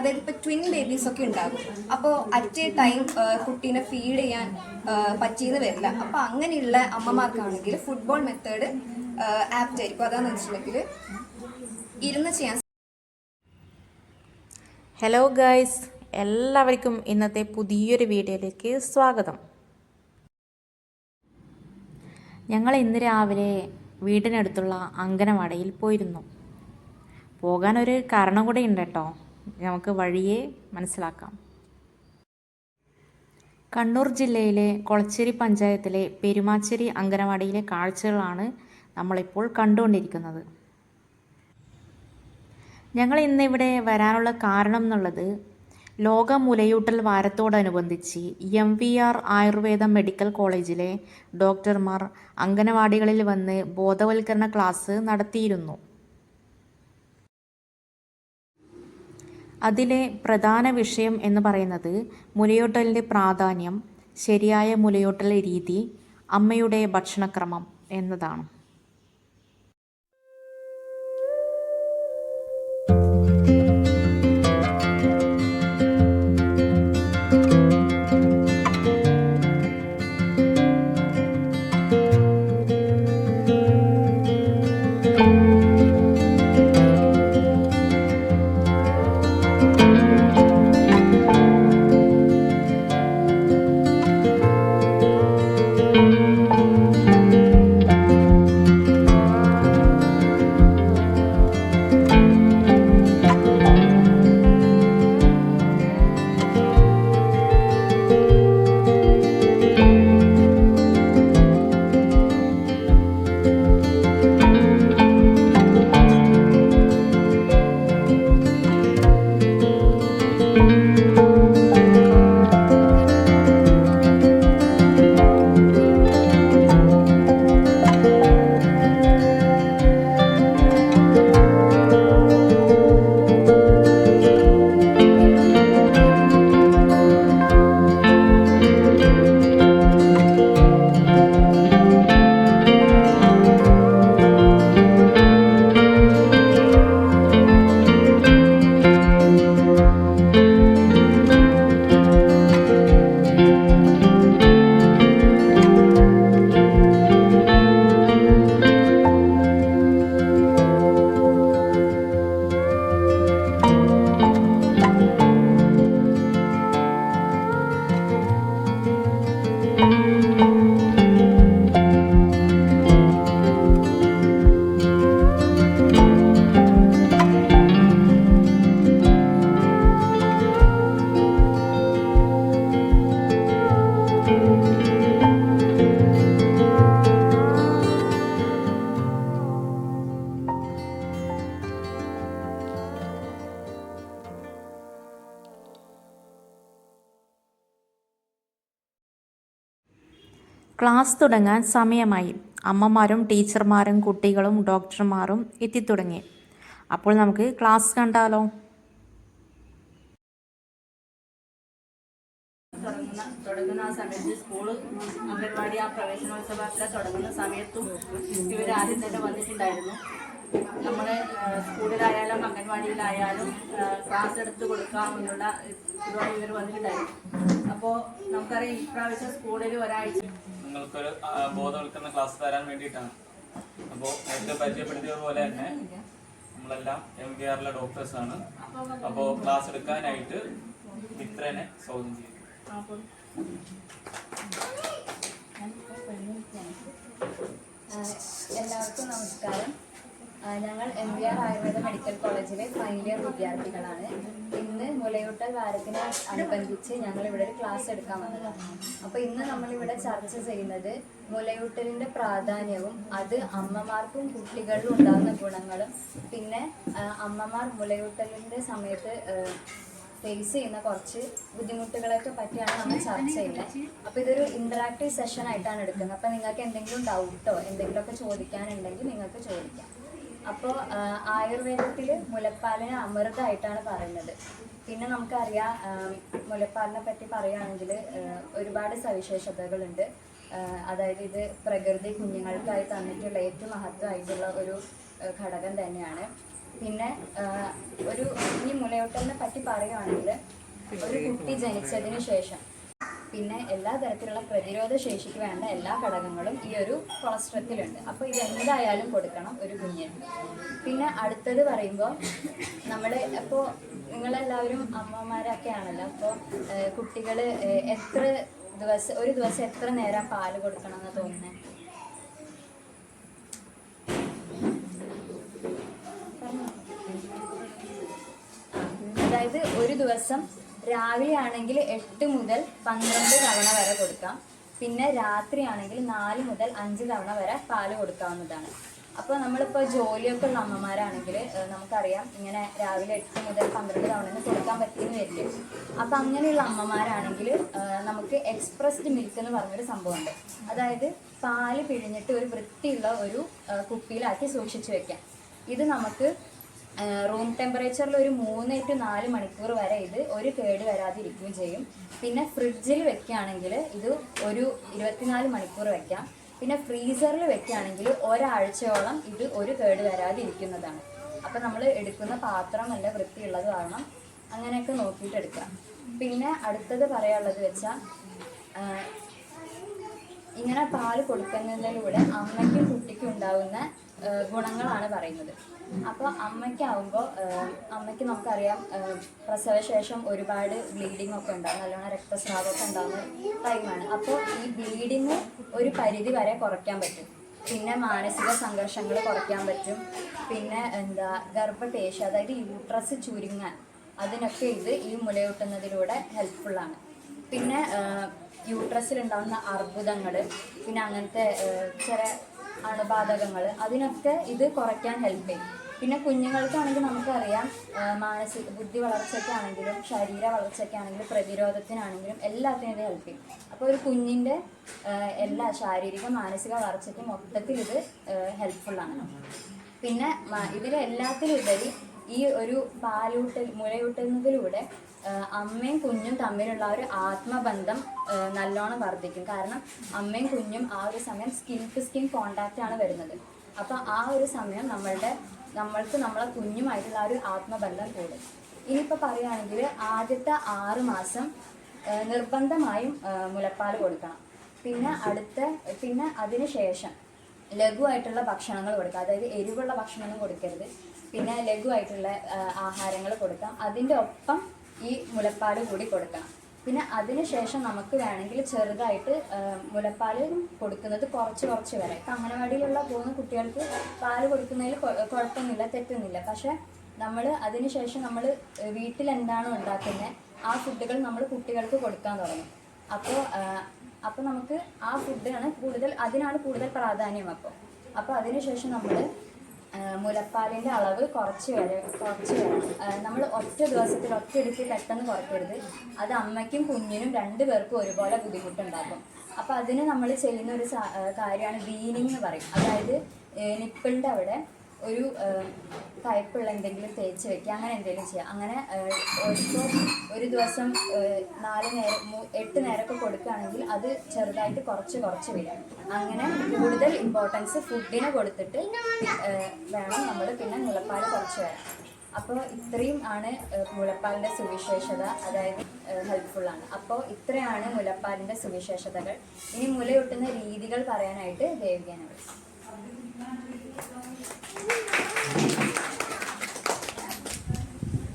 അതായത് ഇപ്പോൾ twin babies ഒക്കെ ഉണ്ടാകും. അപ്പോൾ അറ്റ് എ ടൈം കുട്ടീനെ ഫീഡ് ചെയ്യാൻ പറ്റിയെന്ന് വരില്ല. അപ്പോൾ അങ്ങനെയുള്ള അമ്മമാർക്കാണെങ്കിൽ ഫുട്ബോൾ മെത്തേഡ് ആപ്റ്റ് ആയിരിക്കും. അതാണെന്ന് വെച്ചിട്ടുണ്ടെങ്കിൽ ഇരുന്ന് ചെയ്യാൻ. ഹലോ ഗൈസ്, എല്ലാവർക്കും ഇന്നത്തെ പുതിയൊരു വീഡിയോയിലേക്ക് സ്വാഗതം. ഞങ്ങൾ ഇന്ന് രാവിലെ വീടിനടുത്തുള്ള അങ്കനവാടിയിൽ പോയിരുന്നു. പോകാനൊരു കാരണം കൂടെ ഉണ്ട് കേട്ടോ, നമുക്ക് വഴിയെ മനസ്സിലാക്കാം. കണ്ണൂർ ജില്ലയിലെ കൊളച്ചേരി പഞ്ചായത്തിലെ പെരുമാച്ചേരി അങ്കനവാടിയിലെ കാഴ്ചകളാണ് നമ്മളിപ്പോൾ കണ്ടുകൊണ്ടിരിക്കുന്നത്. ഞങ്ങൾ ഇന്നിവിടെ വരാനുള്ള കാരണം എന്നുള്ളത് ലോക മുലയൂട്ടൽ വാരത്തോടനുബന്ധിച്ച് MVR ആയുർവേദ മെഡിക്കൽ കോളേജിലെ ഡോക്ടർമാർ അംഗനവാടികളിൽ വന്ന് ബോധവൽക്കരണ ക്ലാസ് നടത്തിയിരുന്നു. അതിലെ പ്രധാന വിഷയം എന്ന് പറയുന്നത് മുലയൂട്ടലിൻ്റെ പ്രാധാന്യം, ശരിയായ മുലയൂട്ടൽ രീതി, അമ്മയുടെ ഭക്ഷണക്രമം എന്നതാണ്. ക്ലാസ് തുടങ്ങാൻ സമയമായി. അമ്മമാരും ടീച്ചർമാരും കുട്ടികളും ഡോക്ടർമാരും എത്തിത്തുടങ്ങി. അപ്പോൾ നമുക്ക് ക്ലാസ് കണ്ടാലോ. തുടങ്ങുന്ന ആ സമയത്ത് സ്കൂള് അംഗൻവാടി ആ പ്രവേശനോത്സവമൊക്കെ തുടങ്ങുന്ന സമയത്തും ഇവർ ആദ്യം തന്നെ വന്നിട്ടുണ്ടായിരുന്നു. നമ്മളെ സ്കൂളിലായാലും അംഗൻവാടിയിലായാലും ക്ലാസ് എടുത്ത് കൊടുക്കാമെന്നുള്ള ഇതുമായി ഇവർ വന്നിട്ടുണ്ടായിരുന്നു. അപ്പോൾ നമുക്കറിയാം ഇപ്രാവശ്യം സ്കൂളിൽ ഒരാഴ്ച നിങ്ങൾക്കൊരു ബോധവൽക്കരണ ക്ലാസ് തരാൻ വേണ്ടിയിട്ടാണ്. അപ്പോൾ നേരത്തെ പരിചയപ്പെടുത്തിയത് പോലെ തന്നെ നമ്മളെല്ലാം MVRലെ ഡോക്ടേഴ്സാണ്. അപ്പോൾ ക്ലാസ് എടുക്കാനായിട്ട് മിത്രനെ സ്വാഗതം ചെയ്യും. എല്ലാവർക്കും നമസ്കാരം. ഞങ്ങൾ MVR ആയുർവേദ മെഡിക്കൽ കോളേജിലെ ഫൈനൽ ഇയർ വിദ്യാർത്ഥികളാണ്. ഇന്ന് മുലയൂട്ടൽ വാരത്തിനെ അനുബന്ധിച്ച് ഞങ്ങൾ ഇവിടെ ഒരു ക്ലാസ് എടുക്കാൻ വന്നതാണ്. അപ്പോൾ ഇന്ന് നമ്മളിവിടെ ചർച്ച ചെയ്യുന്നത് മുലയൂട്ടലിൻ്റെ പ്രാധാന്യവും അത് അമ്മമാർക്കും കുട്ടികളിലും ഉണ്ടാകുന്ന ഗുണങ്ങളും, പിന്നെ അമ്മമാർ മുലയൂട്ടലിൻ്റെ സമയത്ത് ഫേസ് ചെയ്യുന്ന കുറച്ച് ബുദ്ധിമുട്ടുകളൊക്കെ പറ്റിയാണ് നമ്മൾ ചർച്ച ചെയ്യുന്നത്. അപ്പോൾ ഇതൊരു ഇൻറ്ററാക്റ്റീവ് സെഷൻ ആയിട്ടാണ് എടുക്കുന്നത്. അപ്പോൾ നിങ്ങൾക്ക് എന്തെങ്കിലും ഡൗട്ടോ എന്തെങ്കിലുമൊക്കെ ചോദിക്കാനുണ്ടെങ്കിൽ നിങ്ങൾക്ക് ചോദിക്കാം. അപ്പോൾ ആയുർവേദത്തിൽ മുലപ്പാലിനെ അമൃതമായിട്ടാണ് പറയുന്നത്. പിന്നെ നമുക്കറിയാം മുലപ്പാലിനെ പറ്റി പറയുകയാണെങ്കിൽ ഒരുപാട് സവിശേഷതകളുണ്ട്. അതായത് ഇത് പ്രകൃതി കുഞ്ഞുങ്ങൾക്കായി തന്നിട്ടുള്ള ഏറ്റവും മഹത്വമായിട്ടുള്ള ഒരു ഘടകം തന്നെയാണ്. പിന്നെ ഈ മുലയൂട്ടലിനെ പറ്റി പറയുകയാണെങ്കിൽ ഒരു കുട്ടി ജനിച്ചതിന് ശേഷം പിന്നെ എല്ലാ തരത്തിലുള്ള പ്രതിരോധ ശേഷിക്ക് വേണ്ട എല്ലാ ഘടകങ്ങളും ഈ ഒരു കൊളസ്ട്രത്തിലുണ്ട്. അപ്പോൾ ഇതെന്തായാലും കൊടുക്കണം ഒരു കുഞ്ഞിന്. പിന്നെ അടുത്തത് പറയുമ്പോൾ നമ്മൾ ഇപ്പോൾ നിങ്ങളെല്ലാവരും അമ്മമാരൊക്കെ ആണല്ലോ, അപ്പോൾ കുട്ടികൾ ഒരു ദിവസം എത്ര നേരം പാല് കൊടുക്കണം എന്ന് തോന്നുന്നത്? അതായത് ഒരു ദിവസം രാവിലെ ആണെങ്കിൽ 8 മുതൽ 12 തവണ വരെ കൊടുക്കാം. പിന്നെ രാത്രി ആണെങ്കിൽ 4 മുതൽ 5 തവണ വരെ പാല് കൊടുക്കാവുന്നതാണ്. അപ്പോൾ നമ്മളിപ്പോൾ ജോലിയൊക്കെ ഉള്ള അമ്മമാരാണെങ്കിൽ നമുക്കറിയാം ഇങ്ങനെ രാവിലെ 8 മുതൽ 12 തവണ കൊടുക്കാൻ പറ്റിയെന്ന് വരില്ല. അപ്പോൾ അങ്ങനെയുള്ള അമ്മമാരാണെങ്കിൽ നമുക്ക് എക്സ്പ്രസ്ഡ് മിൽക്ക് എന്ന് പറഞ്ഞൊരു സംഭവമുണ്ട്. അതായത് പാല് പിഴിഞ്ഞിട്ട് ഒരു വൃത്തിയുള്ള ഒരു കുപ്പിയിലാക്കി സൂക്ഷിച്ച് വെക്കാം. ഇത് നമുക്ക് റൂം ടെമ്പറേച്ചറിൽ ഒരു 3 to 4 മണിക്കൂർ വരെ ഇത് ഒരു കേട് വരാതെ ഇരിക്കുകയും ചെയ്യും. പിന്നെ ഫ്രിഡ്ജിൽ വെക്കുകയാണെങ്കിൽ ഇത് ഒരു 24 മണിക്കൂർ വെക്കാം. പിന്നെ ഫ്രീസറിൽ വെക്കുകയാണെങ്കിൽ ഒരാഴ്ചയോളം ഇത് ഒരു കേട് വരാതെ ഇരിക്കുന്നതാണ്. അപ്പം നമ്മൾ എടുക്കുന്ന പാത്രം നല്ല വൃത്തിയുള്ളത് കാരണം അങ്ങനെയൊക്കെ നോക്കിയിട്ട് എടുക്കാം. പിന്നെ അടുത്തത് പറയാനുള്ളത് വെച്ചാൽ ഇങ്ങനെ പാല് കൊടുക്കുന്നതിലൂടെ അമ്മയ്ക്കും കുട്ടിക്കും ഉണ്ടാകുന്ന ഗുണങ്ങളാണ് പറയുന്നത്. അപ്പോൾ അമ്മയ്ക്കാവുമ്പോൾ അമ്മയ്ക്ക് നമുക്കറിയാം പ്രസവശേഷം ഒരുപാട് ബ്ലീഡിംഗ് ഒക്കെ ഉണ്ടാകും, നല്ലോണം രക്തസ്രാവമൊക്കെ ഉണ്ടാകുന്ന ടൈമാണ്. അപ്പോൾ ഈ ബ്ലീഡിങ് ഒരു പരിധി വരെ കുറയ്ക്കാൻ പറ്റും. പിന്നെ മാനസിക സംഘർഷങ്ങൾ കുറയ്ക്കാൻ പറ്റും. പിന്നെ ഗർഭപേശി അതായത് യൂട്രസ് ചുരുങ്ങാൻ അതിനൊക്കെ ഈ മുലയൂട്ടുന്നതിലൂടെ ഹെൽപ്ഫുള്ളാണ്. പിന്നെ യൂട്രസിലുണ്ടാകുന്ന അർബുദങ്ങൾ, പിന്നെ അങ്ങനത്തെ ചില അണുബാധകങ്ങൾ, അതിനൊക്കെ ഇത് കുറയ്ക്കാൻ ഹെൽപ്പ് ചെയ്യും. പിന്നെ കുഞ്ഞുങ്ങൾക്കാണെങ്കിൽ നമുക്കറിയാം ബുദ്ധി വളർച്ചയ്ക്കാണെങ്കിലും ശരീര വളർച്ചയ്ക്കാണെങ്കിലും പ്രതിരോധത്തിനാണെങ്കിലും എല്ലാത്തിനും ഇത് ഹെൽപ്പ് ചെയ്യും. അപ്പോൾ ഒരു കുഞ്ഞിൻ്റെ എല്ലാ ശാരീരിക മാനസിക വളർച്ചയ്ക്കും മൊത്തത്തിൽ ഇത് ഹെൽപ്ഫുള്ളാണ്. പിന്നെ ഇതിലെല്ലാത്തിലുപരി ഈ ഒരു മുലയൂട്ടുന്നതിലൂടെ അമ്മയും കുഞ്ഞും തമ്മിലുള്ള ഒരു ആത്മബന്ധം നല്ലോണം വർദ്ധിക്കും. കാരണം അമ്മയും കുഞ്ഞും ആ ഒരു സമയം സ്കിൻ ടു സ്കിൻ കോണ്ടാക്റ്റ് ആണ് വരുന്നത്. അപ്പോൾ ആ ഒരു സമയം നമ്മൾക്ക് നമ്മളെ കുഞ്ഞുമായിട്ടുള്ള ആ ഒരു ആത്മബന്ധം കൂടും. ഇനിയിപ്പോൾ പറയുകയാണെങ്കിൽ ആദ്യത്തെ 6 മാസം നിർബന്ധമായും മുലപ്പാൽ കൊടുക്കണം. പിന്നെ അതിന് ശേഷം ലഘുവായിട്ടുള്ള ഭക്ഷണങ്ങൾ കൊടുക്കുക. അതായത് എരിവുള്ള ഭക്ഷണമൊന്നും കൊടുക്കരുത്. പിന്നെ ലഘുവായിട്ടുള്ള ആഹാരങ്ങൾ കൊടുക്കാം. അതിൻ്റെ ഒപ്പം ഈ മുലപ്പാൽ കൂടി കൊടുക്കണം. പിന്നെ അതിനുശേഷം നമുക്ക് വേണമെങ്കിൽ ചെറുതായിട്ട് മുലപ്പാൽ കൊടുക്കുന്നത് കുറച്ച് വരെ. ഇപ്പം അംഗനവാടിയിലുള്ള പോകുന്ന കുട്ടികൾക്ക് പാല് കൊടുക്കുന്നതിൽ കുഴപ്പമൊന്നുമില്ല, തെറ്റൊന്നുമില്ല. പക്ഷേ അതിനുശേഷം നമ്മൾ വീട്ടിൽ എന്താണോ ഉണ്ടാക്കുന്നത് ആ ഫുഡുകൾ നമ്മൾ കുട്ടികൾക്ക് കൊടുക്കാൻ തുടങ്ങും. അപ്പോൾ നമുക്ക് ആ ഫുഡാണ് അതിനാണ് കൂടുതൽ പ്രാധാന്യം. അപ്പോൾ അതിനുശേഷം നമ്മൾ മുലപ്പാലിൻ്റെ അളവ് കുറച്ച് വേണം. നമ്മൾ ഒറ്റ ദിവസത്തിൽ ഒറ്റയടിക്ക് പെട്ടെന്ന് കുറയ്ക്കരുത്. അത് അമ്മയ്ക്കും കുഞ്ഞിനും 2 പേർക്കും ഒരുപോലെ ബുദ്ധിമുട്ടുണ്ടാക്കും. അപ്പോൾ അതിന് നമ്മൾ ചെയ്യുന്ന ഒരു കാര്യമാണ് വീനിങ് എന്ന് പറയും. അതായത് നിപ്പിളിൻ്റെ അവിടെ ഒരു കയ്പുള്ള എന്തെങ്കിലും തേച്ച് വെക്കുക, അങ്ങനെ എന്തെങ്കിലും ചെയ്യുക. അങ്ങനെ ഒരു ദിവസം 4 നേരം 8 നേരമൊക്കെ കൊടുക്കുകയാണെങ്കിൽ അത് ചെറുതായിട്ട് കുറച്ച് വരും. അങ്ങനെ കൂടുതൽ ഇമ്പോർട്ടൻസ് ഫുഡിനെ കൊടുത്തിട്ട് വേണം നമ്മൾ പിന്നെ മുലപ്പാൽ കുറച്ച് വരാം. അപ്പോൾ ഇത്രയും ആണ് മുലപ്പാലിൻ്റെ സുവിശേഷത, അതായത് ഹെൽപ്ഫുള്ളാണ്. അപ്പോൾ ഇത്രയാണ് മുലപ്പാലിൻ്റെ സുവിശേഷതകൾ. ഇനി മുലയൂട്ടുന്ന രീതികൾ പറയാനായിട്ട് ദേവികയാണ് വിളിക്കും.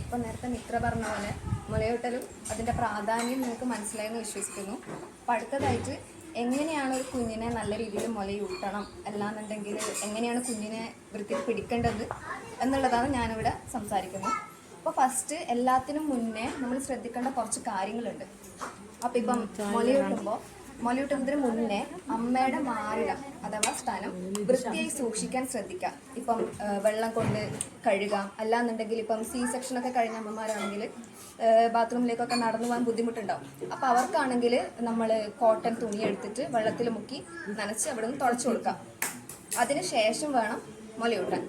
ഇപ്പോൾ നേരത്തെ മിത്ര പറഞ്ഞ പോലെ മുലയൂട്ടലും അതിൻ്റെ പ്രാധാന്യം നിങ്ങൾക്ക് മനസ്സിലായെന്ന് വിശ്വസിക്കുന്നു. അപ്പോൾ അടുത്തതായിട്ട് എങ്ങനെയാണ് ഒരു കുഞ്ഞിനെ നല്ല രീതിയിൽ മുലയൂട്ടണം, അല്ലാന്നുണ്ടെങ്കിൽ എങ്ങനെയാണ് കുഞ്ഞിനെ വൃത്തിയിൽ പിടിക്കേണ്ടത് എന്നുള്ളതാണ് ഞാനിവിടെ സംസാരിക്കുന്നത്. അപ്പോൾ ഫസ്റ്റ് എല്ലാത്തിനും മുന്നേ നമ്മൾ ശ്രദ്ധിക്കേണ്ട കുറച്ച് കാര്യങ്ങളുണ്ട്. അപ്പോൾ ഇപ്പം മുലയൂട്ടുന്നതിന് മുന്നേ അമ്മയുടെ മാറിടം അഥവാ സ്ഥാനം വൃത്തിയായി സൂക്ഷിക്കാൻ ശ്രദ്ധിക്കാം. ഇപ്പം വെള്ളം കൊണ്ട് കഴുകാം. അല്ലാന്നുണ്ടെങ്കിൽ ഇപ്പം സെക്ഷനൊക്കെ കഴിഞ്ഞ അമ്മമാരാണെങ്കിൽ ബാത്റൂമിലേക്കൊക്കെ നടന്നു പോകാൻ ബുദ്ധിമുട്ടുണ്ടാവും. അപ്പോൾ അവർക്കാണെങ്കിൽ നമ്മൾ കോട്ടൺ തുണി എടുത്തിട്ട് വെള്ളത്തിൽ മുക്കി നനച്ച് അവിടെ നിന്ന് തുടച്ചു കൊടുക്കാം. അതിന് ശേഷം വേണം മുലയൂട്ടാൻ.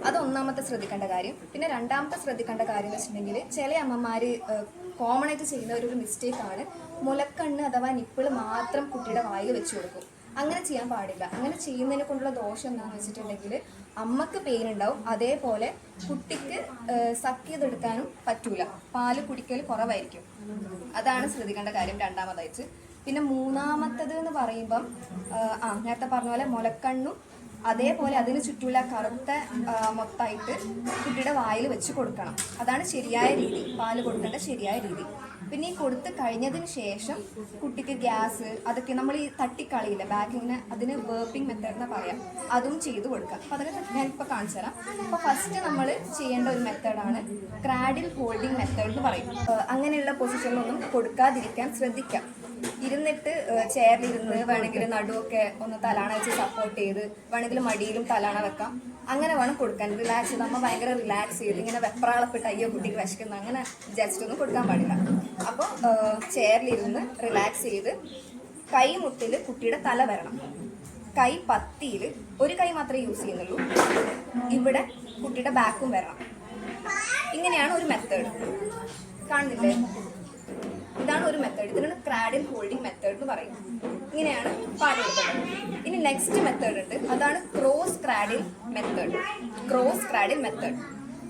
അത് ഒന്നാമത്തെ ശ്രദ്ധിക്കേണ്ട കാര്യം. പിന്നെ രണ്ടാമത്തെ ശ്രദ്ധിക്കേണ്ട കാര്യം എന്ന് വെച്ചിട്ടുണ്ടെങ്കിൽ ചില അമ്മമാർ കോമൺ ആയിട്ട് ചെയ്യുന്ന ഒരു മിസ്റ്റേക്കാണ് മുലക്കണ്ണ് അഥവാ നിപ്പിൾ മാത്രം കുട്ടിയുടെ വായിൽ വെച്ച് കൊടുക്കും. അങ്ങനെ ചെയ്യാൻ പാടില്ല. അങ്ങനെ ചെയ്യുന്നതിനെ കൊണ്ടുള്ള ദോഷം എന്താണെന്ന് വെച്ചിട്ടുണ്ടെങ്കിൽ അമ്മക്ക് പെയിൻ ഉണ്ടാവും, അതേപോലെ കുട്ടിക്ക് സക്ക് ചെയ്തെടുക്കാനും പറ്റൂല, പാല് കുടിക്കൽ കുറവായിരിക്കും. അതാണ് ശ്രദ്ധിക്കേണ്ട കാര്യം രണ്ടാമതായിട്ട്. പിന്നെ മൂന്നാമത്തത് എന്ന് പറയുമ്പം നേരത്തെ പറഞ്ഞ പോലെ മുലക്കണ്ണും അതേപോലെ അതിന് ചുറ്റുമുള്ള കറുത്ത മൊത്തമായിട്ട് കുട്ടിയുടെ വായിൽ വെച്ച് കൊടുക്കണം. അതാണ് ശരിയായ രീതി, പാല് കൊടുക്കേണ്ട ശരിയായ രീതി. പിന്നെ ഈ കൊടുത്ത് കഴിഞ്ഞതിന് ശേഷം കുട്ടിക്ക് ഗ്യാസ് അതൊക്കെ നമ്മൾ ഈ തട്ടിക്കളിയില്ല ബാക്കിങ്ങനെ, അതിന് ബേർപ്പിംഗ് മെത്തേഡ് എന്ന് പറയാം, അതും ചെയ്ത് കൊടുക്കാം. അപ്പോൾ അതൊക്കെ ഞാനിപ്പോൾ കാണിച്ചു തരാം. അപ്പോൾ ഫസ്റ്റ് നമ്മൾ ചെയ്യേണ്ട ഒരു മെത്തേഡാണ് ക്രാഡിൽ ഹോൾഡിംഗ് മെത്തേഡ് എന്ന് പറയും. അങ്ങനെയുള്ള പൊസിഷനിലൊന്നും കൊടുക്കാതിരിക്കാൻ ശ്രദ്ധിക്കാം. ഇരുന്നിട്ട് ചെയറിലിരുന്ന് വേണമെങ്കിൽ നടുവൊക്കെ ഒന്ന് തലാണ വെച്ച് സപ്പോർട്ട് ചെയ്ത്, വേണമെങ്കിൽ മടിയിലും തലാണ വെക്കാം. അങ്ങനെ വേണം കൊടുക്കാൻ. റിലാക്സ് ചെയ്ത് നമ്മൾ ഭയങ്കര റിലാക്സ് ചെയ്ത് ഇങ്ങനെ വെപ്രാളപ്പെട്ട് അയ്യോ കുട്ടിക്ക് വിശക്കുന്നു അങ്ങനെ വിചാരിച്ചിട്ടൊന്നും കൊടുക്കാൻ പാടില്ല. അപ്പോൾ ചെയറിലിരുന്ന് റിലാക്സ് ചെയ്ത് കൈ മുട്ടിൽ കുട്ടിയുടെ തല വരണം. കൈ പത്തിയിൽ ഒരു കൈ മാത്രമേ യൂസ് ചെയ്യുന്നുള്ളൂ. ഇവിടെ കുട്ടിയുടെ ബാക്കും വരണം. ഇങ്ങനെയാണ് ഒരു മെത്തേഡ്. കാണുന്നില്ലേ? ഇതാണ് ഒരു മെത്തേഡ്. ഇതിനാണ് ക്രാഡിൽ ഹോൾഡിംഗ് മെത്തേഡ് എന്ന് പറയും. ഇങ്ങനെയാണ് പാല് കൊടുക്കുന്നത്. ഇനി നെക്സ്റ്റ് മെത്തേഡ് ഉണ്ട്, അതാണ് cross cradle method. Cross cradle method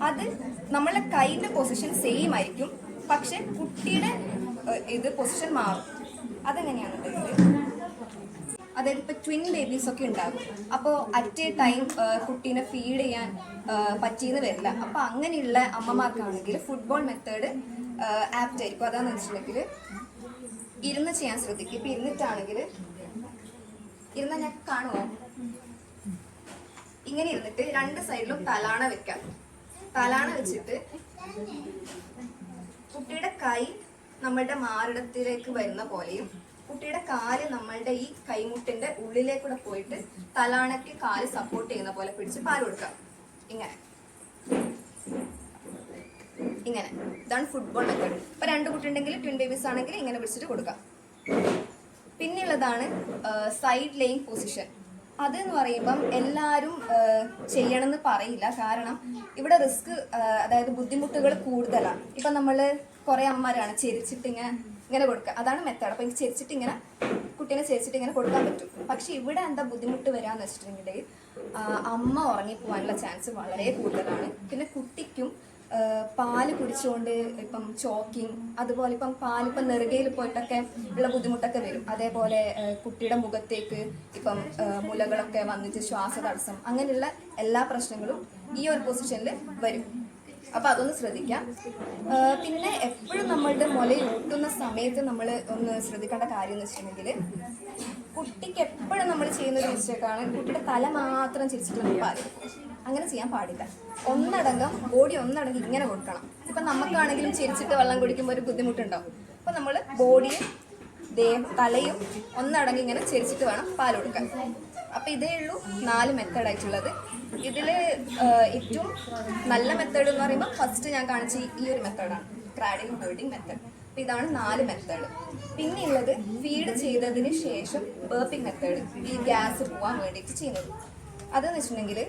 അത് നമ്മളുടെ കൈയുടെ പൊസിഷൻ സെയിം ആയിരിക്കും, പക്ഷെ കുട്ടിയുടെ ഇത് പൊസിഷൻ മാറും. അതെങ്ങനെയാണെന്നുണ്ടെങ്കിൽ, അതായത് ഇപ്പോൾ ട്വിൻ ബേബീസ് ഒക്കെ ഉണ്ടാകും. അപ്പോൾ അറ്റ് എ ടൈം കുട്ടീനെ ഫീഡ് ചെയ്യാൻ പറ്റിയെന്ന് വരില്ല. അപ്പോൾ അങ്ങനെയുള്ള അമ്മമാർക്കാണെങ്കിൽ ഫുട്ബോൾ മെത്തേഡ് ആപ്റ്റ് ആയിരിക്കും. അതാണെന്ന് വെച്ചിട്ടുണ്ടെങ്കിൽ ഇരുന്ന് ചെയ്യാൻ ശ്രദ്ധിക്കും. ഇപ്പം ഇരുന്നിട്ടാണെങ്കിൽ ഇരുന്നാൽ ഞാൻ കാണുമോ? ഇങ്ങനെ ഇരുന്നിട്ട് രണ്ട് സൈഡിലും തലാണ വെക്കാം. തലാണ വെച്ചിട്ട് കുട്ടിയുടെ കൈ നമ്മളുടെ മാറിടത്തിലേക്ക് വരുന്ന പോലെയും കുട്ടിയുടെ കാല് നമ്മളുടെ ഈ കൈമുട്ടിന്റെ ഉള്ളിലേക്കൂടെ പോയിട്ട് തലാണയ്ക്ക് കാല് സപ്പോർട്ട് ചെയ്യുന്ന പോലെ പിടിച്ച് പാൽ കൊടുക്കാം. ഇങ്ങനെ ഇങ്ങനെ. ഇതാണ് ഫുട്ബോൾ മെത്തേഡ്. ഇപ്പൊ രണ്ട് കുട്ടി ഉണ്ടെങ്കിൽ ട്വിൻ ബേബീസ് ആണെങ്കിൽ ഇങ്ങനെ പിടിച്ചിട്ട് കൊടുക്കാം. പിന്നെയുള്ളതാണ് സൈഡ് ലേയിങ് പൊസിഷൻ. അതെന്ന് പറയുമ്പം എല്ലാവരും ചെയ്യണമെന്ന് പറയില്ല, കാരണം ഇവിടെ റിസ്ക്, അതായത് ബുദ്ധിമുട്ടുകൾ കൂടുതലാണ്. ഇപ്പം നമ്മൾ കുറേ അമ്മമാരാണ് ചെരിച്ചിട്ട് ഇങ്ങനെ കൊടുക്കുക, അതാണ് മെത്തേഡ്. അപ്പം എനിക്ക് ചെരിച്ചിട്ട് ഇങ്ങനെ കുട്ടീനെ ചെരിച്ചിട്ട് ഇങ്ങനെ കൊടുക്കാൻ പറ്റും. പക്ഷെ ഇവിടെ എന്താ ബുദ്ധിമുട്ട് വരാമെന്ന് വെച്ചിട്ടുണ്ടെങ്കിൽ അമ്മ ഉറങ്ങിപ്പോവാനുള്ള ചാൻസ് വളരെ കൂടുതലാണ്. പിന്നെ കുട്ടിക്കും പാല് കുടിച്ചുകൊണ്ട് ഇപ്പം ചോക്കിങ്, അതുപോലെ ഇപ്പം പാലിപ്പം നെറുകയിൽ പോയിട്ടൊക്കെ ഉള്ള ബുദ്ധിമുട്ടൊക്കെ വരും. അതേപോലെ കുട്ടിയുടെ മുഖത്തേക്ക് ഇപ്പം മുലകളൊക്കെ വന്നിട്ട് ശ്വാസതടസ്സം, അങ്ങനെയുള്ള എല്ലാ പ്രശ്നങ്ങളും ഈ ഒരു പൊസിഷനിൽ വരും. അപ്പം അതൊന്ന് ശ്രദ്ധിക്കാം. പിന്നെ എപ്പോഴും നമ്മളുടെ മുലയൂട്ടുന്ന സമയത്ത് നമ്മൾ ഒന്ന് ശ്രദ്ധിക്കേണ്ട കാര്യം എന്ന് വെച്ചിട്ടുണ്ടെങ്കിൽ, കുട്ടിക്ക് എപ്പോഴും നമ്മൾ ചെയ്യുന്നൊരു മിസ്റ്റേക്കാണ് കുട്ടിയുടെ തല മാത്രം ചിരിച്ചിട്ട് പാല്. അങ്ങനെ ചെയ്യാൻ പാടില്ല. ബോഡി ഒന്നടങ്കം ഇങ്ങനെ കൊടുക്കണം. ഇപ്പം നമുക്കാണെങ്കിലും ചിരിച്ചിട്ട് വെള്ളം കുടിക്കുമ്പോൾ ഒരു ബുദ്ധിമുട്ടുണ്ടാവും. അപ്പം നമ്മൾ ബോഡിയും തലയും ഒന്നടങ്ങി ഇങ്ങനെ ചിരിച്ചിട്ട് വേണം പാൽ കൊടുക്കാൻ. അപ്പം ഇതേ ഉള്ളൂ 4 മെത്തേഡായിട്ടുള്ളത്. ഇതിൽ ഏറ്റവും നല്ല മെത്തേഡ് എന്ന് പറയുമ്പോൾ ഫസ്റ്റ് ഞാൻ കാണിച്ച ഈ ഒരു മെത്തേഡാണ്, ക്രാഡിൽ ഹോൾഡിംഗ് മെത്തേഡ്. അപ്പം ഇതാണ് 4 മെത്തേഡ്. പിന്നെയുള്ളത് ഫീഡ് ചെയ്തതിന് ശേഷം ബേർപ്പിംഗ് മെത്തേഡ്, ഈ ഗ്യാസ് പോകാൻ വേണ്ടിയിട്ട് ചെയ്യുന്നത്. അതെന്ന് വെച്ചിട്ടുണ്ടെങ്കിൽ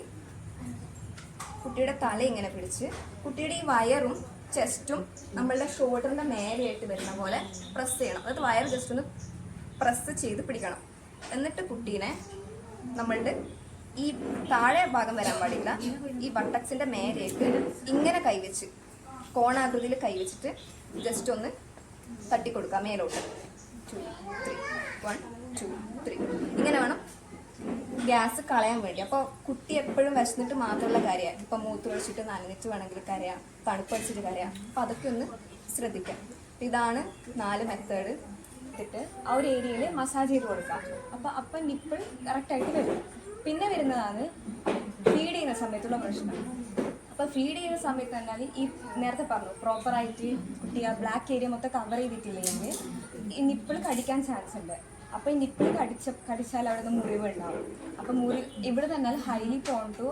കുട്ടിയുടെ തല ഇങ്ങനെ പിടിച്ച് കുട്ടിയുടെ ഈ വയറും ചെസ്റ്റും നമ്മളുടെ ഷോൾഡറിൻ്റെ മേലെയായിട്ട് വരുന്ന പോലെ പ്രസ് ചെയ്യണം. അതായത് വയർ ജസ്റ്റ് ഒന്ന് പ്രസ് ചെയ്ത് പിടിക്കണം. എന്നിട്ട് കുട്ടീനെ നമ്മളുടെ ഈ താഴെ ഭാഗം വരാൻ പാടില്ല, ഈ ബട്ടക്സിൻ്റെ മേലെയായിട്ട് ഇങ്ങനെ കൈവച്ച് കോണാകൃതിയിൽ കൈവച്ചിട്ട് ജസ്റ്റ് ഒന്ന് തട്ടിക്കൊടുക്കുക മേലോട്ട്. 2 3 1 2 3 ഇങ്ങനെ വേണം ഗ്യാസ് കളയാൻ വേണ്ടി. അപ്പോൾ കുട്ടി എപ്പോഴും വിശന്നിട്ട് മാത്രമുള്ള കാര്യമാണ്. ഇപ്പം മൂത്രമൊഴിച്ചിട്ട് നനഞ്ഞിട്ട് വേണമെങ്കിൽ കരയാം, തണുപ്പടിച്ചിട്ട് കരയാം. അപ്പോൾ അതൊക്കെ ഒന്ന് ശ്രദ്ധിക്കാം. ഇതാണ് 4 മെത്തേഡ്. ഇട്ടിട്ട് ആ ഒരു ഏരിയയിൽ മസാജ് ചെയ്ത് കൊടുക്കാം. അപ്പം നിപ്പിൾ കറക്റ്റായിട്ട് വരും. പിന്നെ വരുന്നതാണ് ഫീഡ് ചെയ്യുന്ന സമയത്തുള്ള പ്രശ്നം. അപ്പോൾ ഫീഡ് ചെയ്യുന്ന സമയത്ത് എന്നാൽ ഈ നേരത്തെ പറഞ്ഞു പ്രോപ്പറായിട്ട് കുട്ടി ആ ബ്ലാക്ക് ഏരിയ മൊത്തം കവർ ചെയ്തിട്ടില്ലെങ്കിൽ ഈ നിപ്പിൾ കടിക്കാൻ ചാൻസ് ഉണ്ട്. അപ്പോൾ ഈ നിപ്പിൾ കടിച്ചാൽ അവിടെ നിന്ന് മുറിവ് ഉണ്ടാവും. അപ്പോൾ ഇവിടെ തന്നെ ഹൈലി പ്രോൺ ടു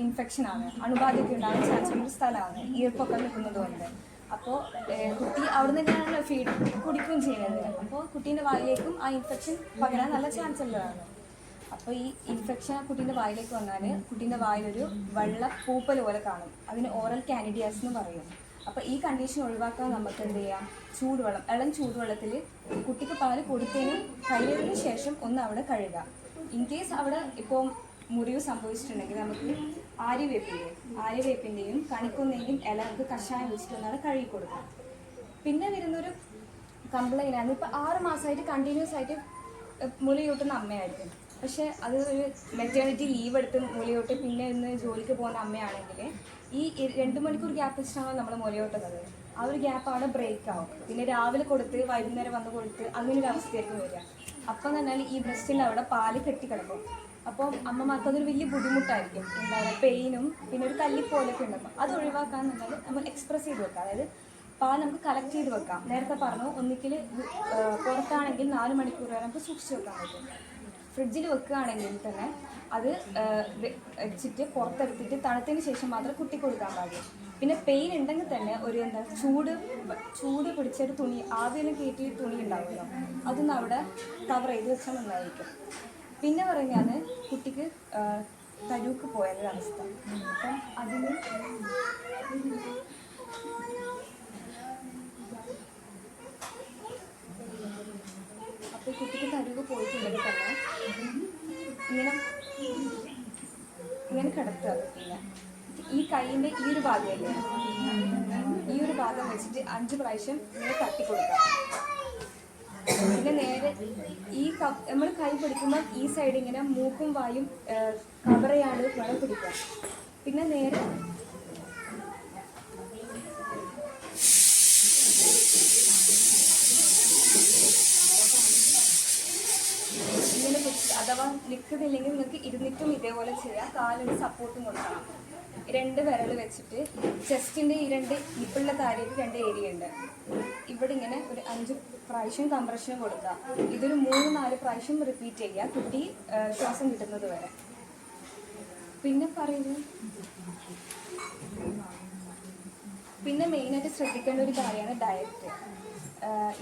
ഇൻഫെക്ഷൻ ആണ്, അണുബാധയൊക്കെ ഉണ്ടാകാൻ ചാൻസ് ഉള്ള സ്ഥലമാണ് ഈർപ്പൊക്കെ നിൽക്കുന്നത് കൊണ്ട്. അപ്പോൾ കുട്ടി അവിടെ നിന്ന് തന്നെയാണ് ഫീഡ് കുടിക്കുകയും ചെയ്യുന്നത്. അപ്പോൾ കുട്ടീൻ്റെ വായിലേക്കും ആ ഇൻഫെക്ഷൻ പകരാൻ നല്ല ചാൻസ് ഉള്ളതാണ്. അപ്പോൾ ഈ ഇൻഫെക്ഷൻ കുട്ടീൻ്റെ വായിലേക്ക് വന്നാൽ കുട്ടീൻ്റെ വായിലൊരു വെള്ള പൂപ്പൽ പോലെ കാണും. അതിന് ഓറൽ കാനിഡിയാസ് എന്ന് പറയും. അപ്പോൾ ഈ കണ്ടീഷൻ ഒഴിവാക്കാൻ നമുക്ക് എന്ത് ചെയ്യാം? ചൂടുവെള്ളം, ഇളം ചൂടുവെള്ളത്തിൽ കുട്ടിക്ക് പാല് കൊടുത്തതിനും കഴിയുന്നതിന് ശേഷം ഒന്ന് അവിടെ കഴുകുക. ഇൻ കേസ് അവിടെ ഇപ്പോൾ മുറിവ് സംഭവിച്ചിട്ടുണ്ടെങ്കിൽ നമുക്ക് ആര്യവേപ്പിൻ്റെയും കണിക്കൊന്നേയും ഇല നമുക്ക് കഷായം വെച്ചിട്ടൊന്നാണ് കഴുകി കൊടുക്കുക. പിന്നെ വരുന്നൊരു കംപ്ലൈൻ്റ് ആണ്, ഇപ്പോൾ 6 മാസമായിട്ട് കണ്ടിന്യൂസ് ആയിട്ട് മുലയൂട്ടുന്ന അമ്മയായിരിക്കും. പക്ഷേ അത് ഒരു മെറ്റേണിറ്റി ലീവ് എടുത്ത് മുലയൂട്ട് പിന്നെ ഇന്ന് ജോലിക്ക് പോകുന്ന അമ്മയാണെങ്കിൽ ഈ 2 മണിക്കൂർ ഗ്യാപ്പ് വെച്ചിട്ടാണ് നമ്മൾ മുലയൂട്ടുന്നത്. ആ ഒരു ഗ്യാപ്പ് അവിടെ ബ്രേക്ക് ആവും. പിന്നെ രാവിലെ കൊടുത്ത് വൈകുന്നേരം വന്ന് കൊടുത്ത് അങ്ങനെ ഒരു അവസ്ഥയായിരിക്കും വരിക. അപ്പം എന്ന് പറഞ്ഞാൽ ഈ ബ്രസ്റ്റിൽ അവിടെ പാല് കെട്ടിക്കിടക്കും. അപ്പം അമ്മമാർക്ക് അതൊരു വലിയ ബുദ്ധിമുട്ടായിരിക്കും. എന്താ പറയുക, പെയിനും പിന്നെ ഒരു കല്ലിപ്പോലൊക്കെ ഉണ്ടാകും. അത് ഒഴിവാക്കാൻ പറഞ്ഞാൽ നമ്മൾ എക്സ്പ്രസ് ചെയ്ത് വെക്കാം. അതായത് പാൽ നമുക്ക് കളക്ട് ചെയ്ത് വെക്കാം. നേരത്തെ പറഞ്ഞു, ഒന്നിക്കിൽ പുറത്താണെങ്കിൽ 4 മണിക്കൂർ വരെ നമുക്ക് സൂക്ഷിച്ച് വെക്കാൻ പറ്റും. ഫ്രിഡ്ജിൽ വെക്കുകയാണെങ്കിൽ തന്നെ അത് വെച്ചിട്ട് പുറത്തെടുത്തിട്ട് തണുത്തതിന് ശേഷം മാത്രം കുട്ടി കൊടുക്കാൻ പാടില്ല. പിന്നെ പെയിൻ ഉണ്ടെങ്കിൽ തന്നെ ഒരു ചൂട് പിടിച്ചൊരു തുണി, ആവിയെല്ലാം കയറ്റി തുണി ഉണ്ടാവുമല്ലോ, അതൊന്ന് അവിടെ കവർ ചെയ്ത് വെച്ചാൽ നന്നായിരിക്കും. പിന്നെ പറഞ്ഞാൽ കുട്ടിക്ക് തരൂക്ക് പോയൊരവസ്ഥ. അപ്പം അതിന് അപ്പോൾ കുട്ടിക്ക് തരൂക്ക് പോയിട്ടുണ്ടെങ്കിൽ തന്നെ ഇങ്ങനെ കിടത്തുക. പിന്നെ ഈ കൈയിൻ്റെ ഈ ഒരു ഭാഗമല്ലേ, ഈ ഒരു ഭാഗം വെച്ചിട്ട് 5 പ്രാവശ്യം ഇങ്ങനെ തട്ടി കൊടുക്കാം. പിന്നെ നേരെ ഈ നമ്മൾ കൈ പിടിക്കുമ്പോൾ ഈ സൈഡ് ഇങ്ങനെ മൂക്കും വായും കവർ ചെയ്യാണ്ട് വേണം പിടിക്കാം. പിന്നെ നേരെ ഇങ്ങനെ പിടിച്ച്, അഥവാ നിൽക്കുന്നില്ലെങ്കിൽ നിങ്ങൾക്ക് ഇരുന്നിട്ടും ഇതേപോലെ ചെയ്യാം. കാലൊരു സപ്പോർട്ടും കൊടുക്കണം. 2 വിരൽ വെച്ചിട്ട് ചെസ്റ്റിൻ്റെ ഈ 2 നിപ്പിളുടെ താഴേക്ക് 2 ഏരിയ ഉണ്ട്. ഇവിടെ ഇങ്ങനെ ഒരു 5 പ്രാവശ്യം കംപ്രഷൻ കൊടുക്കുക. ഇതൊരു 3-4 പ്രാവശ്യം റിപ്പീറ്റ് ചെയ്യുക, കുട്ടി ശ്വാസം കിട്ടുന്നത് വരെ. പിന്നെ പറയുന്നത്, പിന്നെ മെയിനായിട്ട് ശ്രദ്ധിക്കേണ്ട ഒരു കാര്യമാണ് ഡയറ്റ്.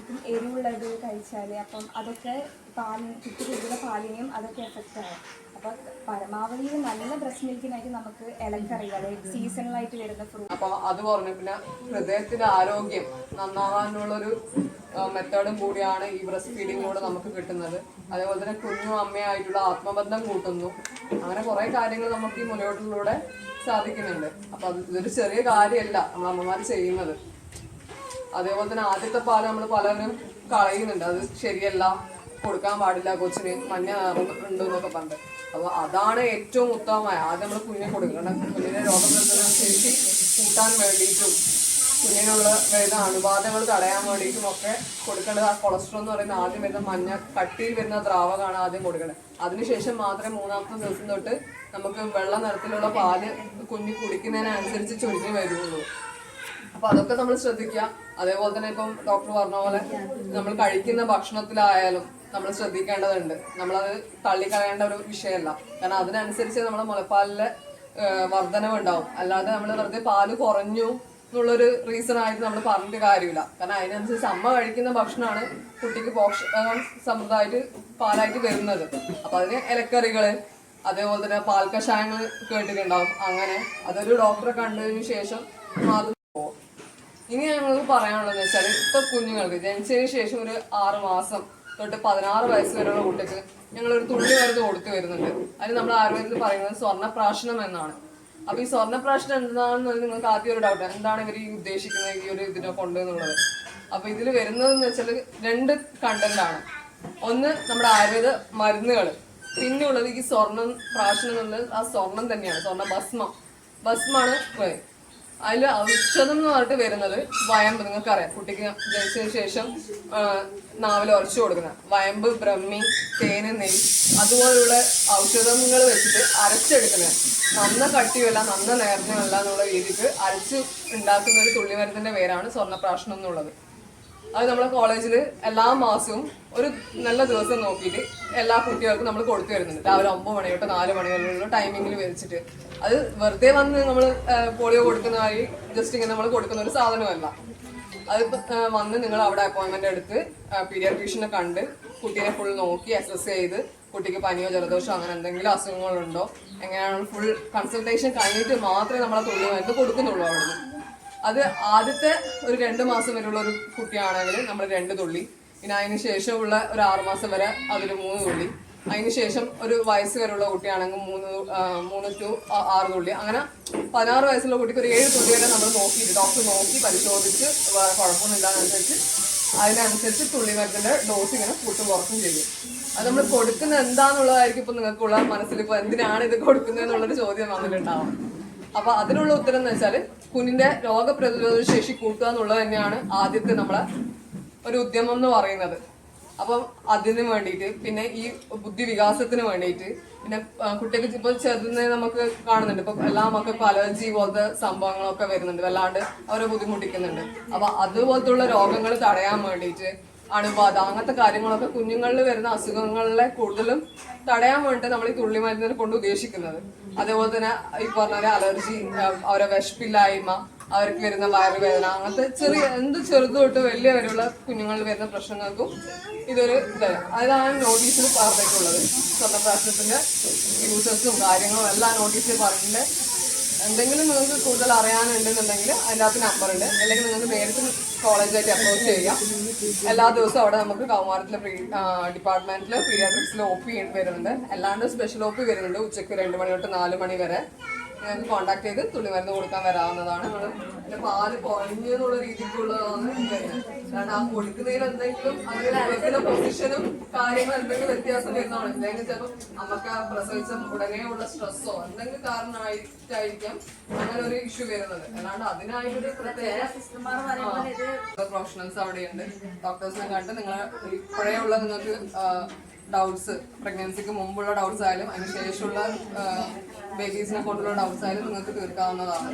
ഇപ്പം എരിവുള്ളത് കഴിച്ചാൽ അപ്പം അതൊക്കെ കുട്ടി കുട്ടിയുടെ പാലിനെയും അതൊക്കെ എഫക്റ്റ് ആവും. അപ്പോൾ പരമാവധി നല്ല ബ്രസ്റ്റ് മിൽക്കിനായിട്ട് നമുക്ക് ഇലക്കറികൾ, സീസണലായിട്ട് വരുന്ന ഫ്രൂട്ട്. അപ്പോൾ അത് പറഞ്ഞു. പിന്നെ ഹൃദയത്തിന്റെ ആരോഗ്യം നന്നാവാനുള്ളൊരു മെത്തേഡും കൂടിയാണ് ഈ ബ്രസ്റ്റ് ഫീഡിങ്ങിലൂടെ നമുക്ക് കിട്ടുന്നത്. അതേപോലെ തന്നെ കുഞ്ഞും അമ്മയായിട്ടുള്ള ആത്മബന്ധം കൂട്ടുന്നു. അങ്ങനെ കുറേ കാര്യങ്ങൾ നമുക്ക് ഈ മുലയൂട്ടലിലൂടെ സാധിക്കുന്നുണ്ട്. അപ്പോൾ ഇതൊരു ചെറിയ കാര്യമല്ല നമ്മൾ അമ്മമാർ ചെയ്യുന്നത്. അതേപോലെ തന്നെ ആദ്യത്തെ പാല് നമ്മൾ പലരും കളയുന്നുണ്ട്. അത് ശരിയല്ല, കൊടുക്കാൻ പാടില്ല, കൊച്ചിന് മഞ്ഞ ഉണ്ട് എന്നൊക്കെ പറഞ്ഞിട്ട്. അപ്പോൾ അതാണ് ഏറ്റവും ഉത്തമമായ ആദ്യം നമ്മൾ കുഞ്ഞിനെ കൊടുക്കണം. കുഞ്ഞിനെ രോഗപ്രതിരോധ ശേഷി കൂട്ടാൻ വേണ്ടിയിട്ടും കുഞ്ഞിനുള്ള വരുന്ന അണുബാധകൾ തടയാൻ വേണ്ടിയിട്ടും ഒക്കെ കൊടുക്കേണ്ടത്. ആ കൊളസ്ട്രോൾ എന്ന് പറയുന്ന ആദ്യം വരുന്ന മഞ്ഞ കട്ടിയിൽ വരുന്ന ദ്രാവകമാണ് ആദ്യം കൊടുക്കേണ്ടത്. അതിനുശേഷം മാത്രമേ 3-ാമത്തെ ദിവസം തൊട്ട് നമുക്ക് വെള്ള നിറത്തിലുള്ള പാല് കുഞ്ഞ് കുടിക്കുന്നതിനനുസരിച്ച് ചൊരിഞ്ഞ് വരുള്ളൂ. അപ്പൊ അതൊക്കെ നമ്മൾ ശ്രദ്ധിക്കുക. അതേപോലെ തന്നെ ഇപ്പം ഡോക്ടർ പറഞ്ഞ പോലെ നമ്മൾ കഴിക്കുന്ന ഭക്ഷണത്തിലായാലും നമ്മൾ ശ്രദ്ധിക്കേണ്ടതുണ്ട്. നമ്മളത് തള്ളിക്കളയേണ്ട ഒരു വിഷയമല്ല. കാരണം അതിനനുസരിച്ച് നമ്മുടെ മുലപ്പാലിലെ വർധനവ് ഉണ്ടാവും. അല്ലാതെ നമ്മൾ വെറുതെ പാല് കുറഞ്ഞു എന്നുള്ളൊരു റീസൺ ആയിട്ട് നമ്മൾ പറഞ്ഞിട്ട് കാര്യമില്ല. കാരണം അതിനനുസരിച്ച് അമ്മ കഴിക്കുന്ന ഭക്ഷണമാണ് കുട്ടിക്ക് പോഷകം സമൃദ്ധമായിട്ട് പാലായിട്ട് വരുന്നത്. അപ്പൊ അതിന് ഇലക്കറികള്, അതേപോലെ തന്നെ പാൽ കഷായങ്ങൾ കേട്ടിട്ടുണ്ടാവും. അങ്ങനെ അതൊരു ഡോക്ടറെ കണ്ടതിന് ശേഷം മാത്രം പോകും. ഇനി ഞങ്ങൾക്ക് പറയാനുള്ളതെന്ന് വെച്ചാൽ ഇപ്പൊ കുഞ്ഞുങ്ങൾക്ക് ജനിച്ചതിന് ശേഷം ഒരു 6 മാസം തൊട്ട് 16 വയസ്സ് വരെയുള്ള കുട്ടിക്ക് ഞങ്ങളൊരു തുള്ളി മരുന്ന് കൊടുത്തു വരുന്നുണ്ട്. അതിന് നമ്മൾ ആയുർവേദത്തിൽ പറയുന്നത് സ്വർണ്ണപ്രാശനം എന്നാണ്. അപ്പൊ ഈ സ്വർണ്ണപ്രാശനം എന്താണെന്ന് നിങ്ങൾക്ക് ആദ്യം ഒരു ഡൗട്ട്, എന്താണ് ഇവർ ഈ ഉദ്ദേശിക്കുന്നത് ഈ ഒരു ഇതിനെ കൊണ്ട് എന്നുള്ളത്. അപ്പൊ ഇതിൽ വരുന്നതെന്ന് വെച്ചാൽ 2 കണ്ടന്റ് ആണ്. ഒന്ന് നമ്മുടെ ആയുർവേദ മരുന്നുകൾ, പിന്നെ ഉള്ളത് ഈ സ്വർണ്ണം പ്രാശനം എന്നുള്ളത് ആ സ്വർണം തന്നെയാണ്. സ്വർണ്ണ ഭസ്മാണ്. അതിൽ ഔഷധം എന്ന് പറഞ്ഞിട്ട് വരുന്നത് വയമ്പ്. നിങ്ങൾക്കറിയാം, കുട്ടിക്ക് ജനിച്ചതിന് ശേഷം നാവിൽ ഉറച്ചു കൊടുക്കുന്ന വയമ്പ്, ബ്രഹ്മി, തേന്, നെയ്യ് അതുപോലുള്ള ഔഷധങ്ങൾ വെച്ചിട്ട് അരച്ചെടുക്കുന്നത്. നന്ന കട്ടിയല്ല നന്ന നേർന്നല്ല എന്നുള്ള രീതിക്ക് അരച്ച് ഉണ്ടാക്കുന്ന ഒരു തുള്ളിമരുന്നിന്റെ പേരാണ് സ്വർണ്ണപ്രാശനം എന്നുള്ളത്. അത് നമ്മുടെ കോളേജിൽ എല്ലാ മാസവും ഒരു നല്ല ദിവസം നോക്കിയിട്ട് എല്ലാ കുട്ടികൾക്കും നമ്മൾ കൊടുത്തു വരുന്നുണ്ട്. രാവിലെ 9 മണി തൊട്ട് 4 മണി വരെയുള്ള ടൈമിങ്ങിൽ വെച്ചിട്ട്. അത് വെറുതെ വന്ന് നമ്മൾ പോളിയോ കൊടുക്കുന്നതായി ജസ്റ്റ് ഇങ്ങനെ നമ്മൾ കൊടുക്കുന്ന ഒരു സാധനമല്ല. അത് വന്ന് നിങ്ങൾ അവിടെ അപ്പോയിൻമെന്റ് എടുത്ത് പീഡിയാട്രീഷ്യനെ കണ്ട് കുട്ടീനെ ഫുൾ നോക്കി അസസ് ചെയ്ത് കുട്ടിക്ക് പനിയോ ജലദോഷമോ അങ്ങനെ എന്തെങ്കിലും അസുഖങ്ങളുണ്ടോ എങ്ങനെയാണ് ഫുൾ കൺസൾട്ടേഷൻ കഴിഞ്ഞിട്ട് മാത്രമേ നമ്മളെ തുള്ളി മരുന്ന് കൊടുക്കുന്നുള്ളൂ അവിടുന്ന്. അത് ആദ്യത്തെ ഒരു 2 മാസം വരെയുള്ള ഒരു കുട്ടിയാണെങ്കിൽ നമ്മൾ 2 തുള്ളി, പിന്നെ അതിന് ശേഷമുള്ള ഒരു 6 മാസം വരെ അതിൽ 3 തുള്ളി, അതിനുശേഷം ഒരു വയസ്സ് വരെയുള്ള കുട്ടിയാണെങ്കിൽ 3 to 6 തുള്ളി, അങ്ങനെ 16 വയസ്സുള്ള കുട്ടിക്ക് ഒരു 7 തുള്ളി വരെ നമ്മൾ നോക്കിയിട്ട് ഡോക്ടർ നോക്കി പരിശോധിച്ച് കുഴപ്പമൊന്നും ഇല്ലാന്നനുസരിച്ച് അതിനനുസരിച്ച് തുള്ളിമരുന്നിന്റെ ഡോസ് ഇങ്ങനെ കൂട്ടും കുറച്ചും ചെയ്യും. അത് നമ്മൾ കൊടുക്കുന്നത് എന്താന്നുള്ളതായിരിക്കും ഇപ്പൊ നിങ്ങൾക്കുള്ള മനസ്സിൽ ഇപ്പൊ എന്തിനാണ് ഇത് കൊടുക്കുന്നതെന്നുള്ളൊരു ചോദ്യം വന്നിട്ടുണ്ടാവും. അപ്പൊ അതിനുള്ള ഉത്തരം എന്ന് വെച്ചാൽ കുഞ്ഞിന്റെ രോഗപ്രതിരോധ ശേഷി കൂട്ടുക എന്നുള്ളത് തന്നെയാണ് ആദ്യത്തെ നമ്മളെ ഒരു ഉദ്യമം എന്ന് പറയുന്നത്. അപ്പം അതിന് വേണ്ടിയിട്ട്, പിന്നെ ഈ ബുദ്ധി വികാസത്തിന് വേണ്ടിയിട്ട്, പിന്നെ കുട്ടിക്ക് ഇപ്പൊ ചെറുതിനെ നമുക്ക് കാണുന്നുണ്ട്, ഇപ്പൊ എല്ലാ മക്കൾക്കും അലർജി പോലത്തെ സംഭവങ്ങളൊക്കെ വരുന്നുണ്ട്, വല്ലാണ്ട് അവരെ ബുദ്ധിമുട്ടിക്കുന്നുണ്ട്. അപ്പൊ അതുപോലത്തുള്ള രോഗങ്ങൾ തടയാൻ വേണ്ടിയിട്ട്, അണുബാധ അങ്ങനത്തെ കാര്യങ്ങളൊക്കെ കുഞ്ഞുങ്ങളിൽ വരുന്ന അസുഖങ്ങളിലെ കൂടുതലും തടയാൻ വേണ്ടിയിട്ട് നമ്മൾ ഈ തുള്ളിമരുന്നിനെ കൊണ്ട് ഉദ്ദേശിക്കുന്നത്. അതേപോലെ തന്നെ ഈ പറഞ്ഞ അലർജി, അവരെ വിശപ്പില്ലായ്മ, അവർക്ക് വരുന്ന വയറുവേദന, അങ്ങനത്തെ എന്ത് ചെറുത് തൊട്ട് വലിയ വരെയുള്ള കുഞ്ഞുങ്ങളിൽ വരുന്ന പ്രശ്നങ്ങൾക്കും ഇതൊരു ഇതാണ്. അതാണ് നോട്ടീസിൽ പറഞ്ഞിട്ടുള്ളത്. സ്വർണ്ണപ്രാശനത്തിന്റെ യൂസസും കാര്യങ്ങളും എല്ലാം നോട്ടീസിൽ പറഞ്ഞിട്ടുണ്ട്. എന്തെങ്കിലും നിങ്ങൾക്ക് കൂടുതൽ അറിയാനുണ്ടെന്നുണ്ടെങ്കിൽ അതിൻ്റെ അകത്ത് നമ്പർ ഉണ്ട്, അല്ലെങ്കിൽ നിങ്ങൾക്ക് നേരിട്ട് കോളേജായിട്ട് അപ്രോച്ച് ചെയ്യാം. എല്ലാ ദിവസവും അവിടെ നമുക്ക് കൗമാരത്തിലെ ഡിപ്പാർട്ട്മെന്റിൽ പീഡിയാട്രിക്സിൽ OP വരുന്നുണ്ട്, അല്ലാണ്ട് സ്പെഷ്യൽ OP വരുന്നുണ്ട്. ഉച്ചയ്ക്ക് 2 മണി തൊട്ട് 4 മണി വരെ നിങ്ങൾക്ക് കോൺടാക്ട് ചെയ്ത് തുള്ളിമരുന്ന് കൊടുക്കാൻ വരാവുന്നതാണ്. പിന്നെ പാല് കുറഞ്ഞെന്നുള്ള രീതിക്കുള്ളതാണ് വരുന്നത്. കാരണം ആ കൊടുക്കുന്നതിൽ എന്തെങ്കിലും അതിന്റെ പൊസിഷനും കാര്യങ്ങളും എന്തെങ്കിലും വ്യത്യാസം വരുന്നതാണ്. അല്ലെങ്കിൽ ചിലപ്പോൾ നമുക്ക് ആ പ്രസവിച്ച ഉടനെയുള്ള സ്ട്രെസ്സോ എന്തെങ്കിലും കാരണമായിട്ടായിരിക്കാം അങ്ങനെ ഒരു ഇഷ്യൂ വരുന്നത്. അല്ലാണ്ട് അതിനായിട്ടൊരു പ്രത്യേക പ്രൊഫഷണൽസ് അവിടെയുണ്ട്. ഡോക്ടേഴ്സിനെ കണ്ട് നിങ്ങൾ ഇപ്പോഴേ ഉള്ള നിങ്ങൾക്ക് ഡൗട്ട്സ്, പ്രഗ്നൻസിക്ക് മുമ്പുള്ള ഡൗട്ട്സ് ആയാലും അതിന് ശേഷമുള്ള ബേബീസിനെ കൊണ്ടുള്ള ഡൗട്ട്സ് ആയാലും നിങ്ങൾക്ക് തീർക്കാവുന്നതാണ്.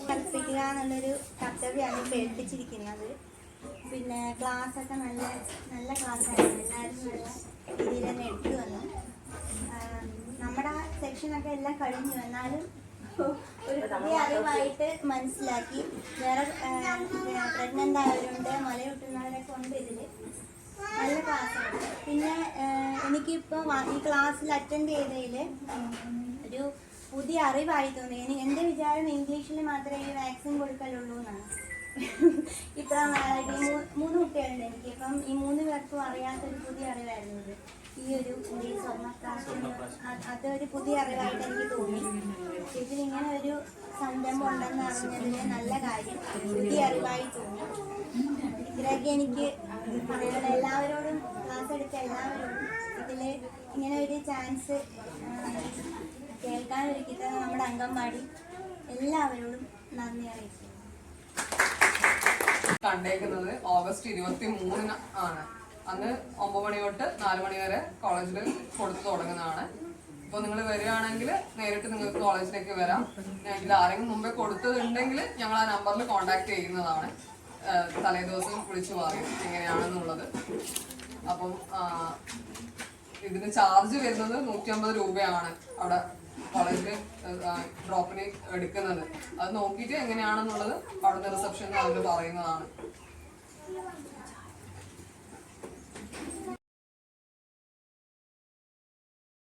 പഠിപ്പിക്കുക എന്നുള്ളൊരു കർത്തവ്യമാണ് ഇപ്പോൾ ഏൽപ്പിച്ചിരിക്കുന്നത്. പിന്നെ ക്ലാസ്സൊക്കെ നല്ല നല്ല ക്ലാസ്സായിരുന്നു, എല്ലാവരും നല്ല രീതിയിൽ തന്നെ എടുത്തു വന്നു. നമ്മുടെ സെക്ഷനൊക്കെ എല്ലാം കഴിഞ്ഞു, എന്നാലും ഒരു പുതിയ അറിവായിട്ട് മനസ്സിലാക്കി. വേറെ പ്രഗ്നൻ്റ് ആയവരുണ്ട്, മുലയൂട്ടുന്നവരൊക്കെ ഉണ്ട് ഇതിൽ. നല്ല ക്ലാസ്സാണ്. പിന്നെ എനിക്കിപ്പോൾ ഈ ക്ലാസ്സിൽ അറ്റൻഡ് ചെയ്തതിൽ ഒരു പുതിയ അറിവായി തോന്നി. എൻ്റെ വിചാരം ഇംഗ്ലീഷിൽ മാത്രമേ ഈ വാക്സിൻ കൊടുക്കലുള്ളൂ എന്നാണ്. ഇത്ര 3 കുട്ടികളുണ്ട് എനിക്ക്. അപ്പം ഈ 3 പേർക്കും അറിയാത്തൊരു പുതിയ അറിവായിരുന്നു ഇത്. ഈ ഒരു സ്വർണ്ണപ്രാശനം അതൊരു പുതിയ അറിവായിട്ട് എനിക്ക് തോന്നി. ഇതിലിങ്ങനെ ഒരു സംരംഭം ഉണ്ടെന്ന് അറിഞ്ഞതിന് നല്ല കാര്യം, പുതിയ അറിവായി തോന്നി. ഇത്രയൊക്കെ എനിക്ക് പറയാനുള്ള. എല്ലാവരോടും ക്ലാസ് എടുത്ത എല്ലാവരോടും ഇതിൽ ഇങ്ങനെ ഒരു ചാൻസ് കേൾക്കാനൊരുക്കി തന്ന നമ്മുടെ അംഗൻവാടി എല്ലാവരോടും നന്ദി അറിയിക്കുന്നു. കണ്ടേക്കുന്നത് ഓഗസ്റ്റ് 23 ആണ്. അന്ന് 9 മണി തൊട്ട് 4 മണി വരെ കോളേജിൽ കൊടുത്തു തുടങ്ങുന്നതാണ്. ഇപ്പോൾ നിങ്ങൾ വരികയാണെങ്കിൽ നേരിട്ട് നിങ്ങൾക്ക് കോളേജിലേക്ക് വരാം. ഇതിൽ ആരെങ്കിലും മുമ്പേ കൊടുത്തതുണ്ടെങ്കിൽ ഞങ്ങൾ ആ നമ്പറിൽ കോൺടാക്ട് ചെയ്യുന്നതാണ്. തലേദിവസം വിളിച്ചു പറയും എങ്ങനെയാണെന്നുള്ളത്. അപ്പം ഇതിന് ചാർജ് വരുന്നത് 150 രൂപയാണ് അവിടെ കോളേജിൽ ഡ്രോപ്പിന് എടുക്കുന്നത്. അത് നോക്കിയിട്ട് എങ്ങനെയാണെന്നുള്ളത് അവിടുത്തെ റിസപ്ഷനിൽ അവർ പറയുന്നതാണ്.